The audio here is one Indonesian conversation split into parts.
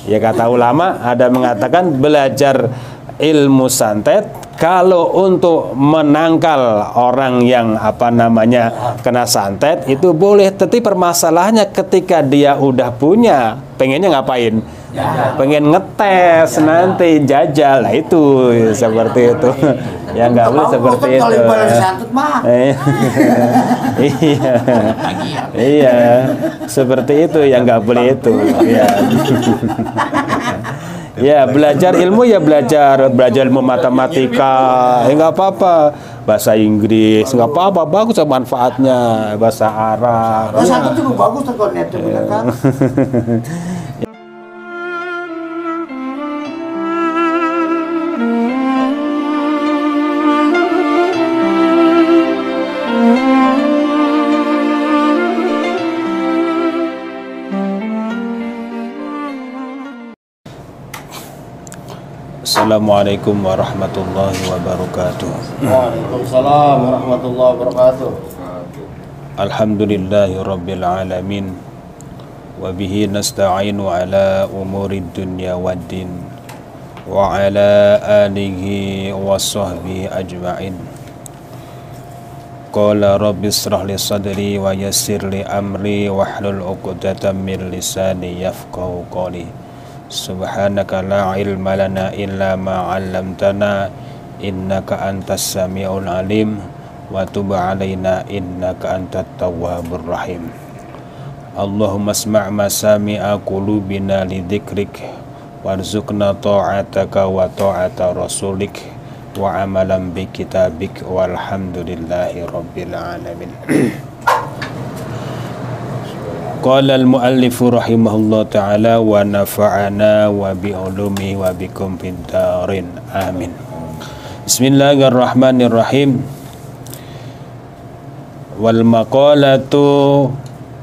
Ya kata ulama ada mengatakan belajar ilmu santet kalau untuk menangkal orang yang kena santet itu boleh, tetapi permasalahannya ketika dia udah punya, pengennya ngapain? Pengen ngetes nanti jajal, nah itu seperti itu. Ya nggak boleh seperti itu. Iya, seperti itu yang nggak boleh itu. Ya. Ya belajar ilmu ya belajar ilmu matematika, nggak apa-apa. Bahasa Inggris nggak apa-apa, bagus manfaatnya. Bahasa Arab. Bahasa Arab juga bagus kalau net kan. Assalamualaikum warahmatullahi wabarakatuh. Waalaikumsalam warahmatullahi wabarakatuh. Alhamdulillahi rabbil alamin. Wa bihi nasta'inu ala umurid dunya waddin. Wa ala alihi wa sahbihi ajma'in. Qala rabbi israh li sadri wa yassir li amri wahlul 'uqdatam min lisani yafqahu qawli. Subhanaka la ilma lana illa ma 'allamtana innaka antas samiul alim wa tub 'alaina innaka antat tawwabur rahim. Allahumma asma' masami'a qulubina li dzikrik warzuqna ta'ataka wa ta'ata rasulik wa amalan bi kitabik walhamdulillahi rabbil alamin. Qala al-muallifu rahimahullah ta'ala wa nafa'ana wa bi'ulumi wa bikum fid-darin amin. Bismillahirrahmanirrahim. Wal maqalatu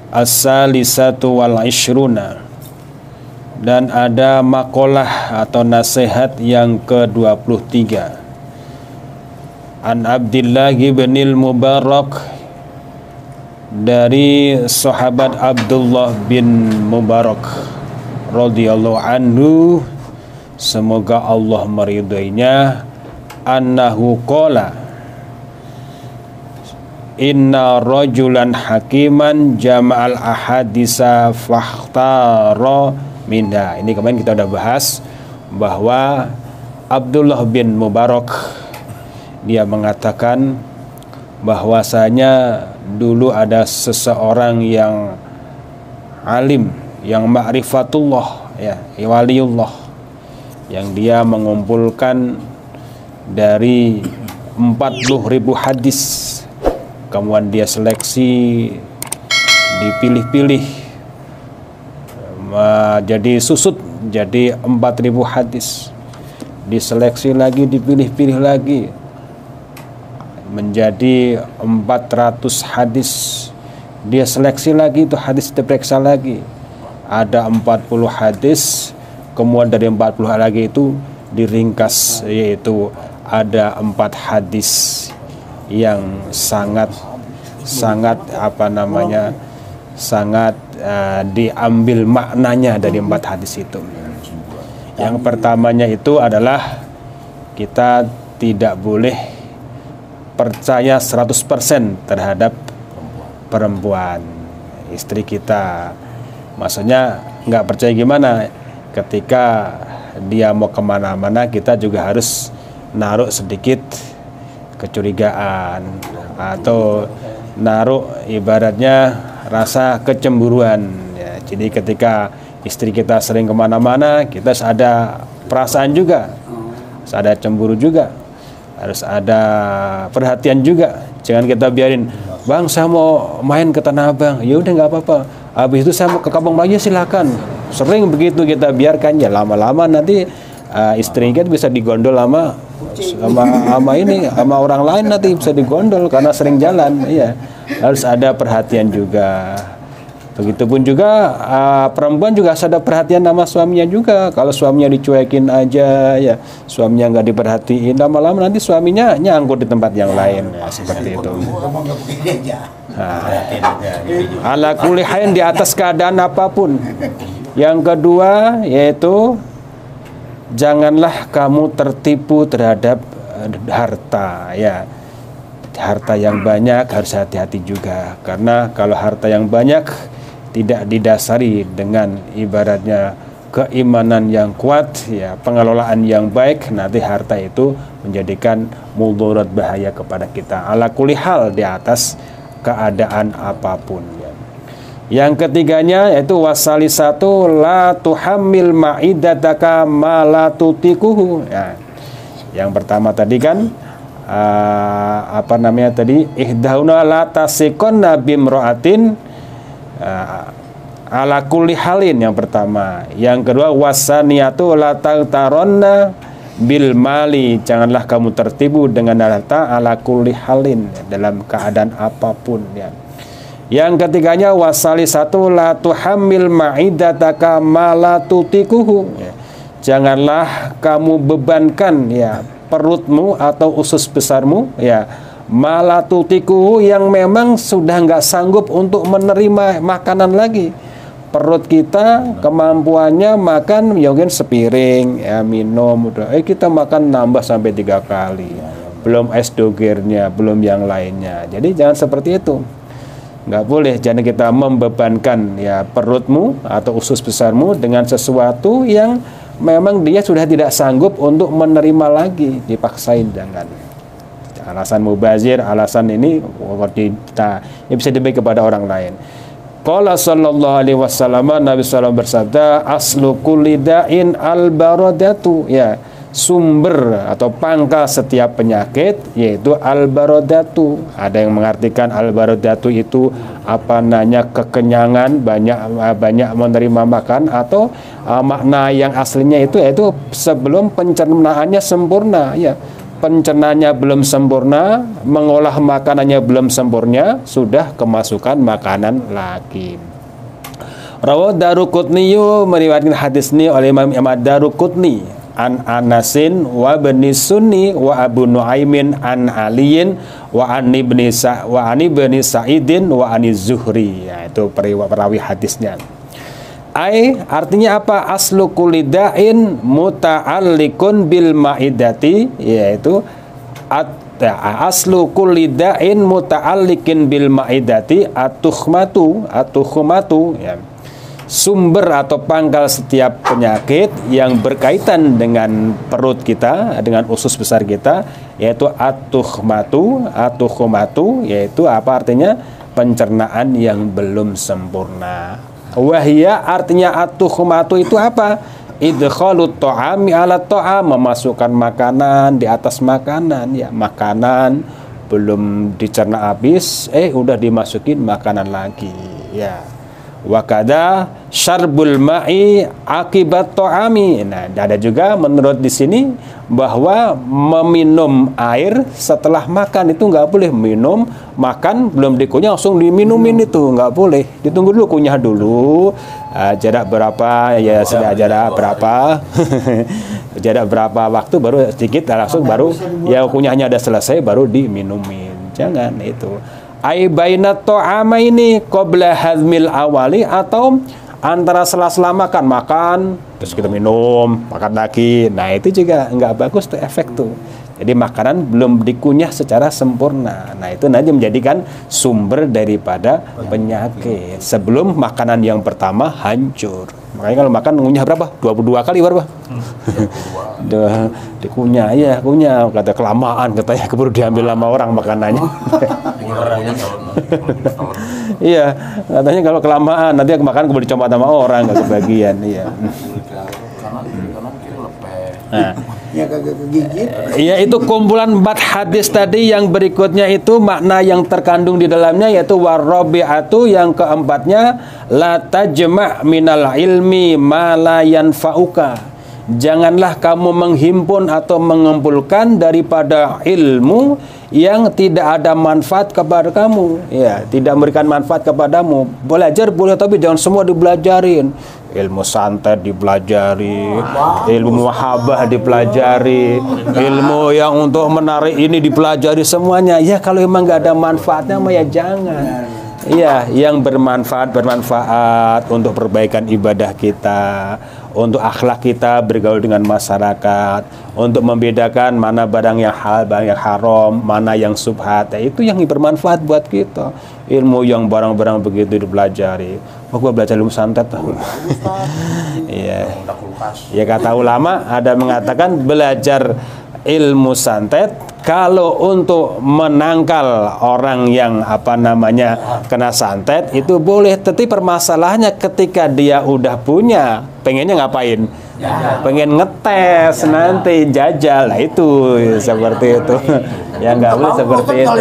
as-salisatu wal ishruna. Dan ada makalah atau nasihat yang ke-23. An Abdillah bin Mubarak, dari sahabat Abdullah bin Mubarak radhiyallahu anhu, semoga Allah meridainya, annahu qala inna rajulan hakiman jama'al ahadisa fakhtara minha. Ini kemarin kita udah bahas bahwa Abdullah bin Mubarak dia mengatakan bahwasanya dulu ada seseorang yang alim, yang ma'rifatullah, ya, waliullah, yang dia mengumpulkan dari 40.000 hadis, kemudian dia seleksi, dipilih-pilih, jadi susut, jadi 4.000 hadis, diseleksi lagi, dipilih-pilih lagi, menjadi 400 hadis, dia seleksi lagi, itu hadis diperiksa lagi, ada 40 hadis, kemudian dari 40 lagi itu diringkas, yaitu ada 4 hadis yang sangat diambil maknanya dari 4 hadis itu. Yang pertamanya itu adalah kita tidak boleh percaya 100% terhadap perempuan, istri kita. Maksudnya nggak percaya gimana? Ketika dia mau kemana-mana, kita juga harus naruh sedikit kecurigaan atau naruh ibaratnya rasa kecemburuan, ya. Jadi ketika istri kita sering kemana-mana, kita harus ada perasaan juga, harus ada cemburu juga, harus ada perhatian juga. Jangan kita biarin, bang saya mau main ke Tanah Abang, ya udah nggak apa-apa, habis itu saya mau ke Kampung Melayu silakan. Sering begitu kita biarkan, ya lama-lama nanti istri kita bisa digondol sama orang lain, nanti bisa digondol karena sering jalan. Iya, harus ada perhatian juga. Begitupun juga perempuan juga harus ada perhatian sama suaminya juga. Kalau suaminya dicuekin aja, ya suaminya nggak diperhatiin, lama-lama nanti suaminya nyangkut di tempat yang lain, ya, seperti itu. Ala kulli hain, di atas keadaan apapun, Yang kedua yaitu janganlah kamu tertipu terhadap harta, ya. Harta yang banyak harus hati-hati juga, karena kalau harta yang banyak tidak didasari dengan ibaratnya keimanan yang kuat, ya, pengelolaan yang baik, nanti harta itu menjadikan mudarat, bahaya kepada kita ala kulli hal di atas keadaan apapun, ya. Yang ketiganya yaitu wasalisatu la tuhammil ma'idataka ma la tutikuhu, ya. Yang pertama tadi kan ihdauna la tasikonna bimra'atin ala kulli halin, yang pertama. Yang kedua wasaniyatu la taghtaronna bil mali, janganlah kamu tertipu dengan harta ala kulli halin, dalam keadaan apapun, ya. Yang ketiganya wasalisatu la tuhammil ma'idataka ma la tutikuhu, ya. Janganlah kamu bebankan, ya, perutmu atau usus besarmu, ya, malatutiku, yang memang sudah nggak sanggup untuk menerima makanan lagi. Perut kita kemampuannya makan ya mungkin sepiring, ya, minum udah, kita makan nambah sampai 3 kali, belum es dogernya, belum yang lainnya. Jadi jangan seperti itu, nggak boleh. Jangan kita membebankan, ya, perutmu atau usus besarmu dengan sesuatu yang memang dia sudah tidak sanggup untuk menerima lagi, dipaksain, jangan. Alasan mubazir, alasan ini kita ya bisa dibagi kepada orang lain. Qala sallallahu alaihi wasallam, Nabi SAW bersabda, aslu kulli da'in al-baradatu, ya, sumber atau pangkal setiap penyakit yaitu al-baradatu. Ada yang mengartikan al-baradatu itu kekenyangan, banyak menerima makan, atau makna yang aslinya itu yaitu sebelum pencernaannya sempurna, ya. Pencernaannya belum sempurna, mengolah makanannya belum sempurna, sudah kemasukan makanan lagi. Rawat Daruqutni, meriwayatkan hadis ini oleh Imam Ahmad Daruqutni an Anasin wa bani Sunni wa Abu Nuaimin an Aliin wa an ibni Sa'idin wa ani Zuhri, ya, itu perawi hadisnya. Artinya apa? Aslu kulida'in muta'alliqun bil ma'idati, yaitu aslu kulida'in muta'alliqin bil ma'idati atukhmatu, ya. Sumber atau pangkal setiap penyakit yang berkaitan dengan perut kita, dengan usus besar kita, yaitu atukhmatu, yaitu apa artinya? Pencernaan yang belum sempurna. Wahia artinya atukhmatu itu apa? Idkhalut ta'ami ala ta'am, memasukkan makanan di atas makanan, ya, makanan belum dicerna habis, udah dimasukin makanan lagi, ya. Wakada syarbul ma'i akibat ta'ami. Nah, ada juga menurut di sini bahwa meminum air setelah makan itu nggak boleh. Minum, makan belum dikunyah langsung diminumin, itu nggak boleh. Ditunggu dulu, kunyah dulu. Jarak berapa, ya, sudah jarak berapa. Jarak berapa waktu baru sedikit langsung baru, ya, kunyahnya ada selesai baru diminumin. Jangan itu. Bainat ta'ama ini qabla hazmil awali, atau antara sela-sela makan terus kita minum, makan lagi. Nah, itu juga nggak bagus tuh efek tuh. Jadi makanan belum dikunyah secara sempurna. Nah, itu nanti menjadikan sumber daripada penyakit sebelum makanan yang pertama hancur. Makanya kalau makan ngunyah berapa? 22 kali berapa? Dikunyah, ya, kunyah. Kata kelamaan, katanya keburu diambil sama orang makanannya. Iya, katanya kalau kelamaan nanti makan keburu dicomot sama orang, nggak kebagian. Iya. Nah, ya, itu kumpulan 4 hadis tadi. Yang berikutnya itu makna yang terkandung di dalamnya yaitu warabi'atu, yang keempatnya la tajma' minal ilmi ma la yanfa'uka. Janganlah kamu menghimpun atau mengumpulkan daripada ilmu yang tidak ada manfaat kepada kamu, ya, tidak memberikan manfaat kepadamu. Belajar boleh, tapi jangan semua dibelajarin. Ilmu santet dipelajari, ilmu wahabah dipelajari, ilmu yang untuk menarik ini dipelajari semuanya. Ya, kalau emang nggak ada manfaatnya mah ya jangan. Iya, yang bermanfaat untuk perbaikan ibadah kita, untuk akhlak kita bergaul dengan masyarakat, untuk membedakan mana barang yang halal, barang yang haram, mana yang subhat. Itu yang bermanfaat buat kita. Ilmu yang barang-barang begitu dipelajari. Gua belajar ilmu santet. Iya. Ya kata ulama ada mengatakan belajar ilmu santet kalau untuk menangkal orang yang kena santet itu boleh, tetapi permasalahannya ketika dia udah punya, pengennya ngapain? Pengen ngetes nanti jajal, nah itu seperti itu. Ya nggak boleh seperti itu.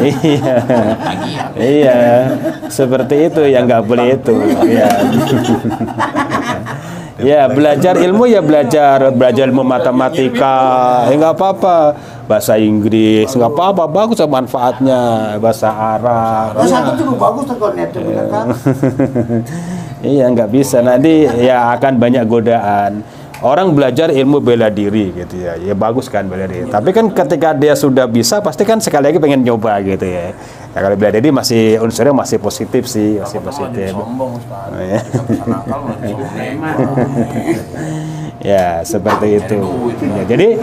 Iya, iya, seperti itu yang nggak boleh itu. Ya. Ya belajar ilmu ya belajar ilmu matematika, nggak apa-apa. Bahasa Inggris nggak apa-apa, bagus manfaatnya. Bahasa Arab. Bahasa Arab juga bagus kalau net kan. Iya nggak bisa, nanti ya akan banyak godaan. Orang belajar ilmu bela diri gitu ya, ya bagus kan bela diri. Tapi kan ketika dia sudah bisa, pasti kan sekali lagi pengen nyoba gitu ya. Ya kalau bela diri masih unsurnya masih positif sih, masih positif. Ya seperti itu. Ya, jadi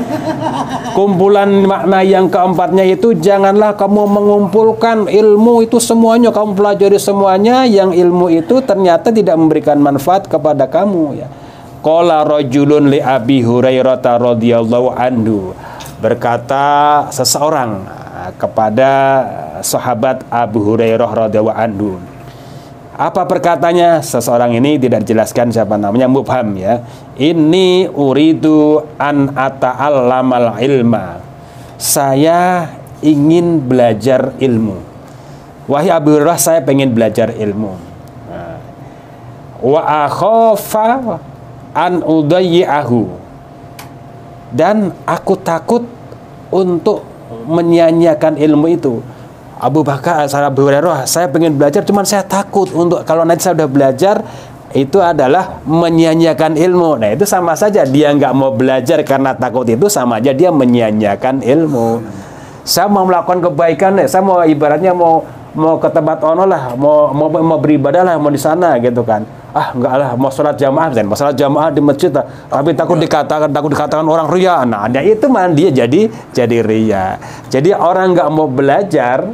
kumpulan makna yang keempatnya itu janganlah kamu mengumpulkan ilmu itu semuanya, kamu pelajari semuanya yang ilmu itu ternyata tidak memberikan manfaat kepada kamu ya. Qala rajulun li Abi Hurairah radhiyallahu anhu, berkata seseorang kepada sahabat Abu Hurairah radhiyallahu anhu. Apa perkataannya? Seseorang ini tidak dijelaskan siapa namanya, mubham ya. Inni uridu an ata'allamal ilma. Saya ingin belajar ilmu. Wahai Abu Hurairah, saya pengen belajar ilmu. Wa akhafa an udayyi'ahu, dan aku takut untuk menyia-nyiakan ilmu itu. Abu Hurairah, saya pengen belajar, cuman saya takut untuk kalau nanti saya udah belajar itu adalah menyia-nyiakan ilmu. Nah itu sama saja, dia nggak mau belajar karena takut, itu sama aja dia menyia-nyiakan ilmu. Saya mau melakukan kebaikan, saya mau ibaratnya mau ke tempat ono lah, mau beribadah lah, mau di sana gitu kan. Ah enggak lah, mau sholat jamaah dan mau sholat jamaah di masjid lah, tapi takut dikatakan orang riya. Nah itu mah dia jadi riya. Jadi orang nggak mau belajar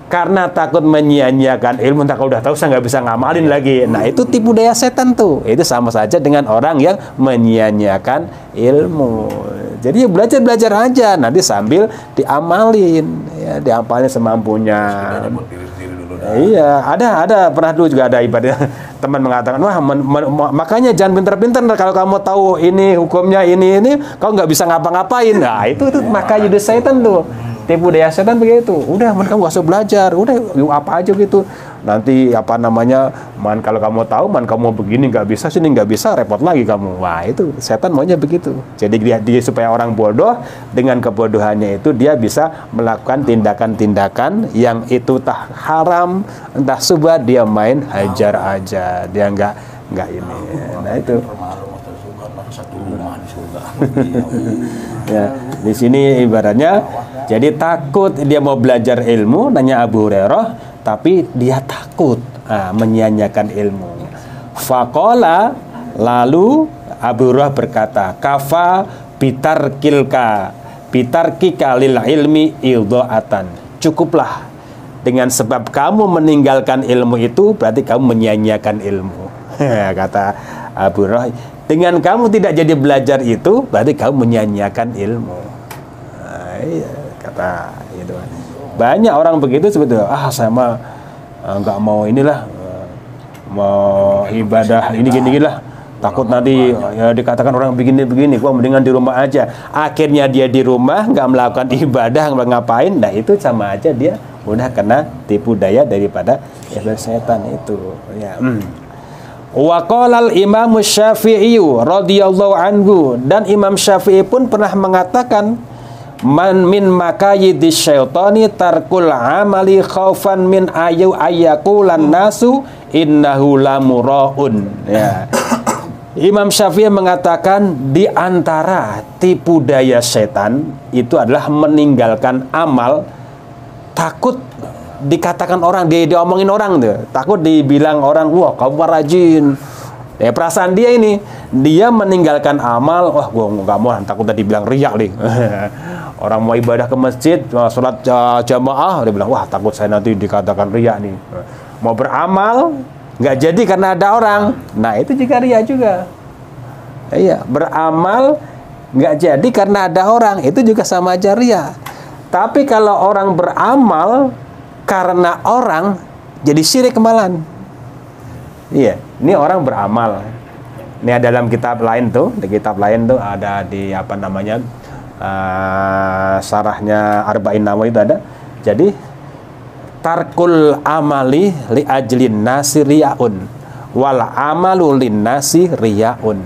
karena takut menyia-nyiakan ilmu, entah kalau udah tahu saya nggak bisa ngamalin lagi. Nah itu tipu daya setan tuh. Itu sama saja dengan orang yang menyia-nyiakan ilmu. Jadi ya belajar aja, nanti sambil diamalin, ya diamalin semampunya. Iya, ada pernah dulu juga ada ibadah teman mengatakan, wah makanya jangan pinter-pinter kalau kamu tahu ini hukumnya ini kau nggak bisa ngapa-ngapain. Nah itu maka ide setan tuh, tipu daya setan begitu. Udah kamu nggak usah belajar, udah apa aja gitu. Nanti kalau kamu tahu kamu begini nggak bisa, sini nggak bisa, repot lagi kamu. Wah itu setan maunya begitu. Jadi dia supaya orang bodoh, dengan kebodohannya itu dia bisa melakukan tindakan-tindakan yang itu entah haram, entah subhat, dia main hajar aja, dia nggak ini. Nah itu. Ya, di sini ibaratnya jadi takut dia mau belajar ilmu, nanya Abu Hurairah, tapi dia takut menyia-nyiakan ilmu. Faqala, lalu Abu Hurairah berkata, kafa bitarkika lil ilmi idha'atan. Cukuplah dengan sebab kamu meninggalkan ilmu itu berarti kamu menyia-nyiakan ilmu. Kata Abu Hurairah, dengan kamu tidak jadi belajar itu berarti kamu menyia-nyiakan ilmu. Iya, kata itu. Banyak orang begitu sebetulnya. Saya mah nggak mau mau ibadah ini gini lah. Takut nanti ya dikatakan orang begini-begini. Gua mendingan di rumah aja. Akhirnya dia di rumah nggak melakukan ibadah, nggak ngapain. Nah itu sama aja dia udah kena tipu daya daripada setan itu. Ya. Wa qala al-Imam Syafi'i radhiyallahu anhu, dan Imam Syafi'i pun pernah mengatakan, man min makayidis syaitani tarkul amali khaufan min ayaqulan nasu innahu lamuraun. Ya. Imam Syafi'i mengatakan di antara tipu daya setan itu adalah meninggalkan amal takut dikatakan orang, diomongin orang tuh, takut dibilang orang, wah kamu rajin. Ya perasaan dia ini, dia meninggalkan amal, wah gua nggak mau, takut tadi bilang riak nih. Orang mau ibadah ke masjid, sholat jamaah, dia bilang, wah takut saya nanti dikatakan riak nih. Mau beramal, nggak jadi karena ada orang, nah itu juga riak juga. Iya, beramal nggak jadi karena ada orang, itu juga sama aja riak. Tapi kalau orang beramal karena orang, jadi syirik malahan. Iya, ini orang beramal. Ini ada dalam kitab lain tuh, di kitab lain tuh ada di apa namanya sarahnya Arba'in Nawawi itu ada. Jadi tarkul amali li ajlin nasi riyaun wal amalu lin nasi riyaun.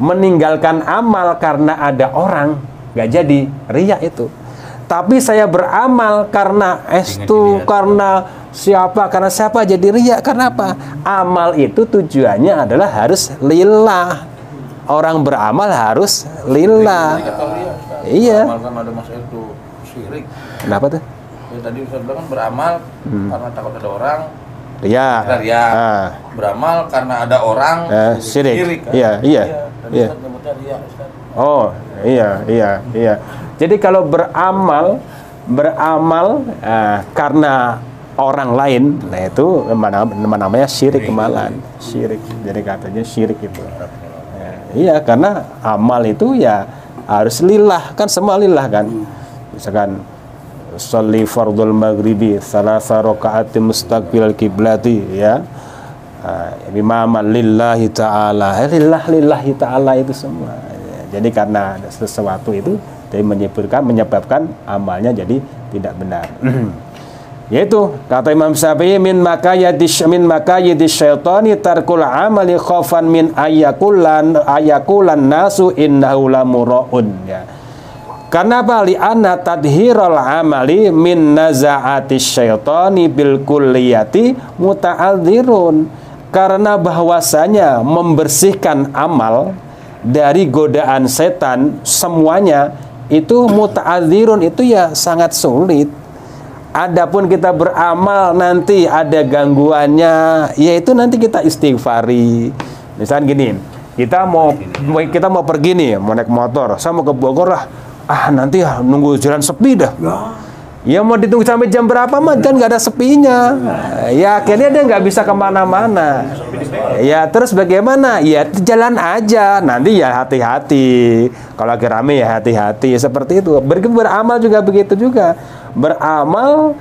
Meninggalkan amal karena ada orang nggak jadi riya itu. Tapi saya beramal karena karena siapa jadi riya. Karena apa? Amal itu tujuannya adalah harus lillah. Orang beramal harus lillah. Iya. Amal kan ada masalah itu syirik. Kenapa tuh? Ya, tadi Ustaz bilang kan beramal karena takut ada orang. Riya. Riya. Beramal karena ada orang. Syirik. Kan? Iya. Tadi Ustaz nyebutnya riya, Ustaz. Oh, iya. Jadi kalau beramal karena orang lain, nah itu namanya syirik kemalan. Syirik. Jadi katanya syirik itu. Iya, karena amal itu ya harus lillah, kan semua lillah kan. Misalkan sholli fardul maghribi salasa rakaat mustaqbil kiblati ya. Imaman lillahi ta'ala. Lillahi ta'ala itu semua. Jadi karena sesuatu itu jadi menyebabkan amalnya jadi tidak benar. Yaitu kata Imam Syafi'i min makayidis syaitani tarkul amali khaufan min ayakulan nasu innahu lamura'un ya. Karena apa? Li'anna tadhirul amali min naza'atis syaitani bil kulliyati muta'adzirun. Karena bahwasanya membersihkan amal dari godaan setan semuanya itu muta'adzirun, itu ya sangat sulit. Adapun kita beramal nanti ada gangguannya, yaitu nanti kita istighfari. Misalnya gini, kita mau pergi nih, mau naik motor, saya mau ke Bogor lah. Nanti nunggu jalan sepi dah. Ya mau ditunggu sampai jam berapa mah kan nggak ada sepinya. Ya akhirnya dia nggak bisa kemana-mana. Ya terus bagaimana? Ya jalan aja. Nanti ya hati-hati. Kalau lagi rame ya hati-hati. Seperti itu. Beramal juga begitu juga. Beramal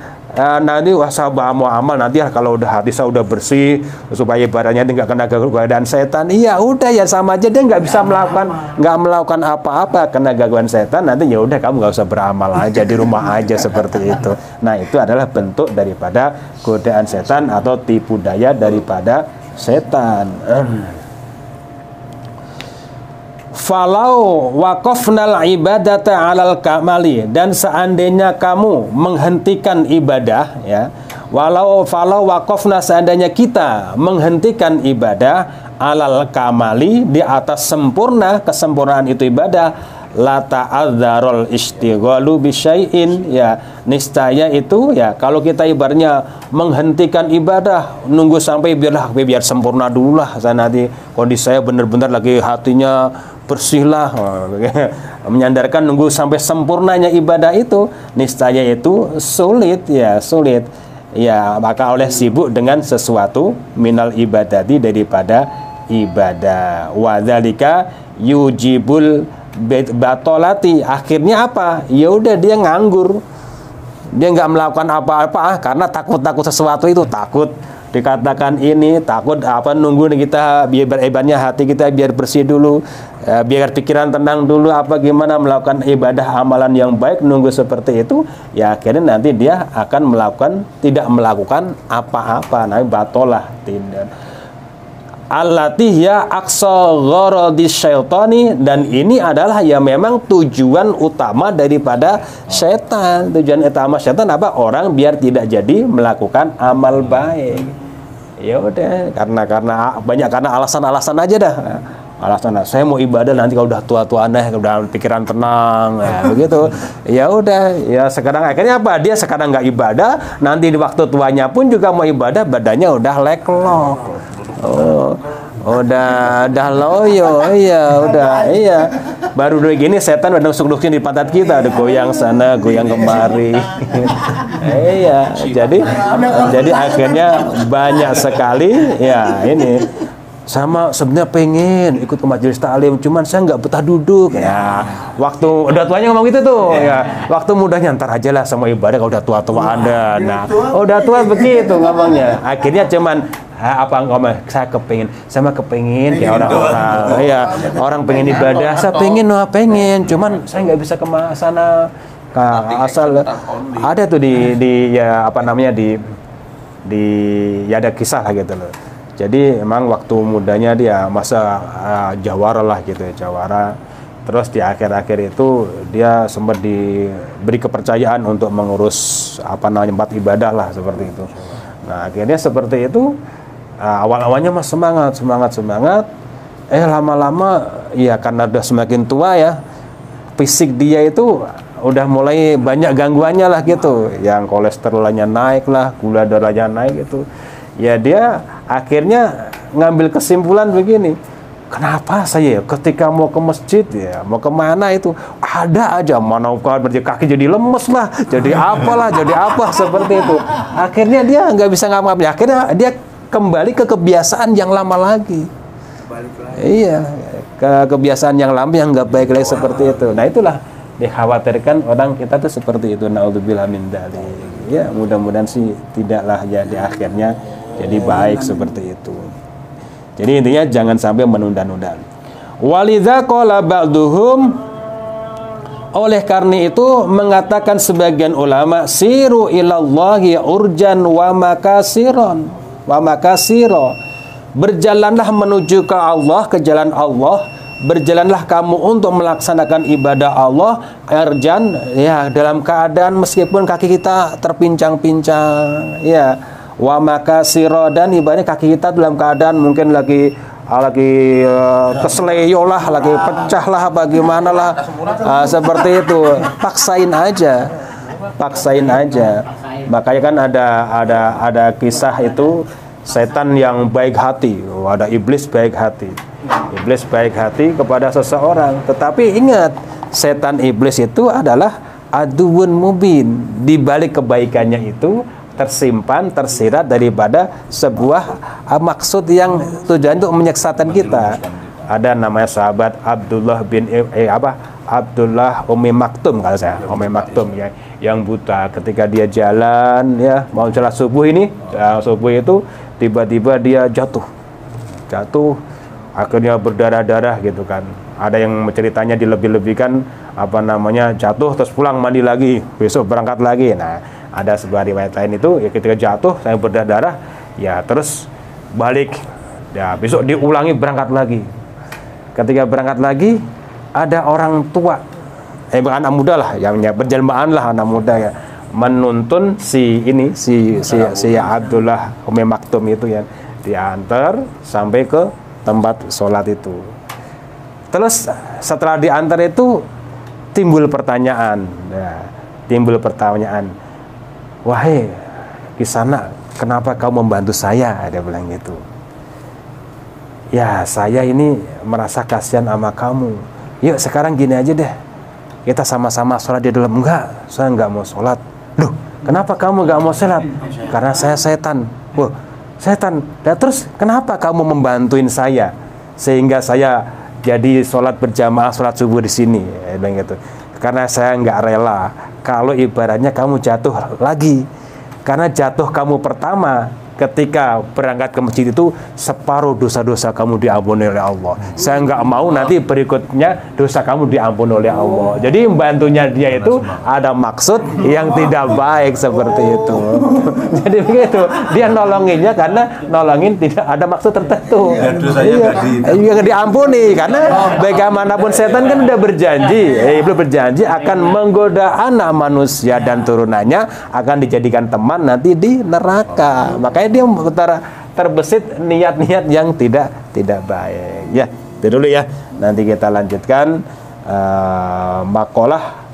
nanti saya mau amal nanti ya kalau udah hati saya udah bersih supaya ibadahnya nggak kena godaan setan. Iya udah ya sama aja, dia nggak bisa melakukan apa-apa kena gangguan setan. Nanti ya udah kamu nggak usah beramal aja di rumah aja seperti itu. Nah itu adalah bentuk daripada godaan setan atau tipu daya daripada setan. Falau waqafnal ibadata alal kamali, dan seandainya kamu menghentikan ibadah ya, falau waqafna, seandainya kita menghentikan ibadah alal kamali, di atas sempurna, kesempurnaan itu ibadah, la ta'adzarul istighalu bisyai'in ya, niscaya itu ya kalau kita ibaratnya menghentikan ibadah nunggu sampai biar sempurna dulu lah, saya nanti kondisi saya benar-benar lagi hatinya bersihlah, menyandarkan nunggu sampai sempurnanya ibadah itu, niscaya itu sulit ya, maka oleh sibuk dengan sesuatu minal ibadati, daripada ibadah, wadzalika yujibul batolati, akhirnya apa? Ya udah dia nganggur, dia nggak melakukan apa-apa karena takut sesuatu itu, takut dikatakan ini, takut nunggu kita biar ibadahnya hati kita biar bersih dulu, biar pikiran tenang dulu, gimana melakukan ibadah amalan yang baik, nunggu seperti itu ya, akhirnya nanti dia akan tidak melakukan apa-apa, nah batolah tidak. Allati ya aqsa gharadis syaitani, dan ini adalah ya memang tujuan utama daripada setan. Tujuan utama setan apa? Orang biar tidak jadi melakukan amal baik. Ya udah, karena alasan-alasan aja dah. alasan saya mau ibadah nanti kalau udah tua-tua udah pikiran tenang ya, begitu. Ya udah, ya sekarang akhirnya apa? Dia sekarang nggak ibadah, nanti di waktu tuanya pun juga mau ibadah, badannya udah leklok. Udah loyo, iya. Baru udah gini setan udah nusuk-nusukin di pantat kita, ada goyang sana, goyang kemari. Iya, jadi akhirnya banyak sekali ya ini. Sama sebenarnya pengen ikut ke majelis taklim, cuman saya nggak betah duduk. Ya, waktu udah tuanya ngomong gitu tuh. Ya, waktu mudanya ntar aja lah sama ibadah kalau udah tua-tua Anda. Nah, udah tua begitu ngomongnya. Akhirnya cuman apa ngomong, saya kepengin kayak orang-orang. Ya, orang pengen ibadah, saya pengen, cuman saya nggak bisa ke sana. Asal ada tuh di ya apa namanya di ya ada kisah lah gitu loh. Jadi emang waktu mudanya dia masa jawara lah gitu ya, jawara. Terus di akhir-akhir itu dia sempat diberi kepercayaan untuk mengurus apa namanya tempat ibadah lah seperti itu. Nah akhirnya seperti itu, awal-awalnya mas semangat. Lama-lama ya karena udah semakin tua ya, fisik dia itu udah mulai banyak gangguannya lah gitu. Yang kolesterolnya naik lah, gula darahnya naik gitu. Ya dia akhirnya ngambil kesimpulan begini, kenapa saya ketika mau ke masjid ya mau kemana itu ada aja manaukan kaki jadi lemes lah, jadi apalah, jadi apa seperti itu. Akhirnya dia nggak bisa ngapa-ngapain. Akhirnya dia kembali ke kebiasaan yang lama lagi. Iya, ke kebiasaan yang lama yang nggak baik lagi seperti itu. Nah itulah dikhawatirkan orang kita tuh seperti itu. Naudzubillah min dzalik. Ya mudah-mudahan sih tidaklah ya di akhirnya jadi baik seperti itu. Jadi intinya jangan sampai menunda-nunda. Walidza qala ba'duhum, oleh karena itu mengatakan sebagian ulama, siru ilallahi urjan wa makasiron wa makasiro, berjalanlah menuju ke Allah, ke jalan Allah, berjalanlah kamu untuk melaksanakan ibadah Allah urjan ya dalam keadaan meskipun kaki kita terpincang-pincang ya, wa makasiro, dan ibaratnya kaki kita dalam keadaan mungkin lagi keseleyo lah, lagi pecah lah, bagaimana lah, seperti itu. Paksain aja. Makanya kan ada kisah itu setan yang baik hati, ada iblis baik hati kepada seseorang. Tetapi ingat, setan iblis itu adalah aduun mubin. Di balik kebaikannya itu tersimpan, tersirat daripada sebuah maksud yang tujuan untuk menyesatkan kita. Ada namanya sahabat Abdullah bin Abdullah Ummi Maktum, kalau saya Ummi Maktum ya, yang buta. Ketika dia jalan ya mau sholat subuh subuh itu tiba-tiba dia jatuh, akhirnya berdarah-darah gitu kan. Ada yang ceritanya dilebih-lebihkan, apa namanya, jatuh terus pulang mandi lagi, besok berangkat lagi. Nah ada sebuah riwayat lain itu ya, ketika jatuh saya berdarah ya terus balik ya, besok diulangi berangkat lagi. Ketika berangkat lagi ada orang tua anak muda lah yang berjelmaan lah, anak muda ya, menuntun si Abdullah Ummi Maktum itu ya, diantar sampai ke tempat sholat itu. Terus setelah diantar itu timbul pertanyaan, wahai Kisana, kenapa kau membantu saya? Dia bilang gitu. Ya saya ini merasa kasihan sama kamu. Yuk sekarang gini aja deh, kita sama-sama sholat di dalam. Enggak, saya enggak mau sholat. Loh, kenapa kamu enggak mau sholat? Karena saya setan. Wah, setan. Dan terus kenapa kamu membantuin saya sehingga saya jadi sholat berjamaah, sholat subuh di sini? Dia bilang gitu. Karena saya enggak rela kalau ibaratnya kamu jatuh lagi. Karena jatuh kamu pertama ketika berangkat ke masjid itu separuh dosa-dosa kamu diampuni oleh Allah. Saya nggak mau nanti berikutnya dosa kamu diampuni oleh Allah. Jadi membantunya dia itu ada maksud yang tidak baik seperti itu. Jadi begitu, dia nolonginnya karena nolongin tidak ada maksud tertentu. Yang diampuni karena bagaimanapun setan kan udah berjanji akan menggoda anak manusia dan turunannya akan dijadikan teman nanti di neraka. Makanya dia terbesit niat-niat yang tidak baik. Ya, itu dulu ya. Nanti kita lanjutkan makalah.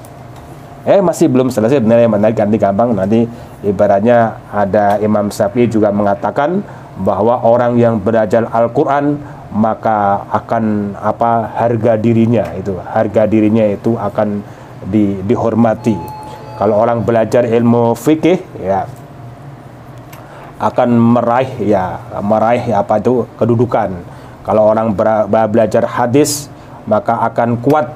Masih belum selesai sebenarnya, menarik nanti gampang. Nanti ibaratnya ada Imam Syafi'i juga mengatakan bahwa orang yang belajar Al-Quran maka akan harga dirinya itu akan dihormati. Kalau orang belajar ilmu fikih ya akan meraih kedudukan. Kalau orang belajar hadis maka akan kuat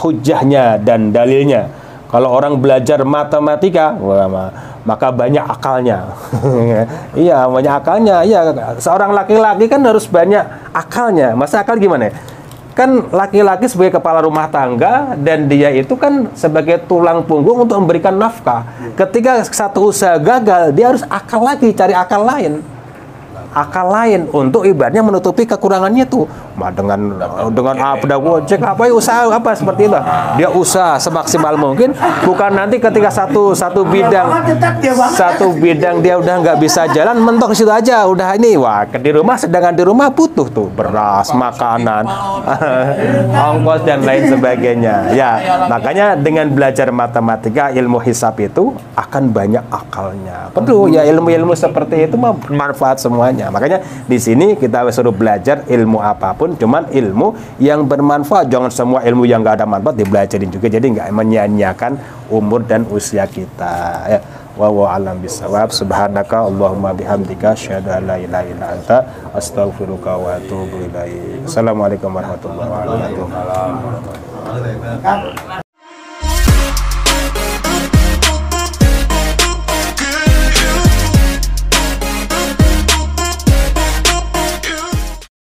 hujahnya dan dalilnya. Kalau orang belajar matematika, maka banyak akalnya. Iya, banyak akalnya. Iya, seorang laki-laki kan harus banyak akalnya. Masa akal gimana? Kan laki-laki sebagai kepala rumah tangga dan dia itu kan sebagai tulang punggung untuk memberikan nafkah. Ketika satu usaha gagal, dia harus akal lagi, cari akal lain untuk ibaratnya menutupi kekurangannya tuh. Dengan Gojek usaha seperti itu. Dia usaha semaksimal mungkin, bukan nanti ketika satu bidang dia udah nggak bisa jalan, mentok di situ aja. Udah ini sedangkan di rumah butuh tuh beras, makanan, ongkos dan lain sebagainya. Ya, makanya dengan belajar matematika, ilmu hisab itu akan banyak akalnya. Perlu ya ilmu-ilmu seperti itu bermanfaat semuanya. Makanya di sini kita suruh belajar ilmu apapun, cuman ilmu yang bermanfaat. Jangan semua ilmu yang nggak ada manfaat dibelajarin juga, jadi nggak menyia-nyiakan umur dan usia kita. Ya. Wallahu a'lam bishawab. Subhanaka Allahumma bihamdika asyhadu an la ilaha illa anta astaghfiruka wa atubu ilaik. Assalamualaikum warahmatullahi wabarakatuh.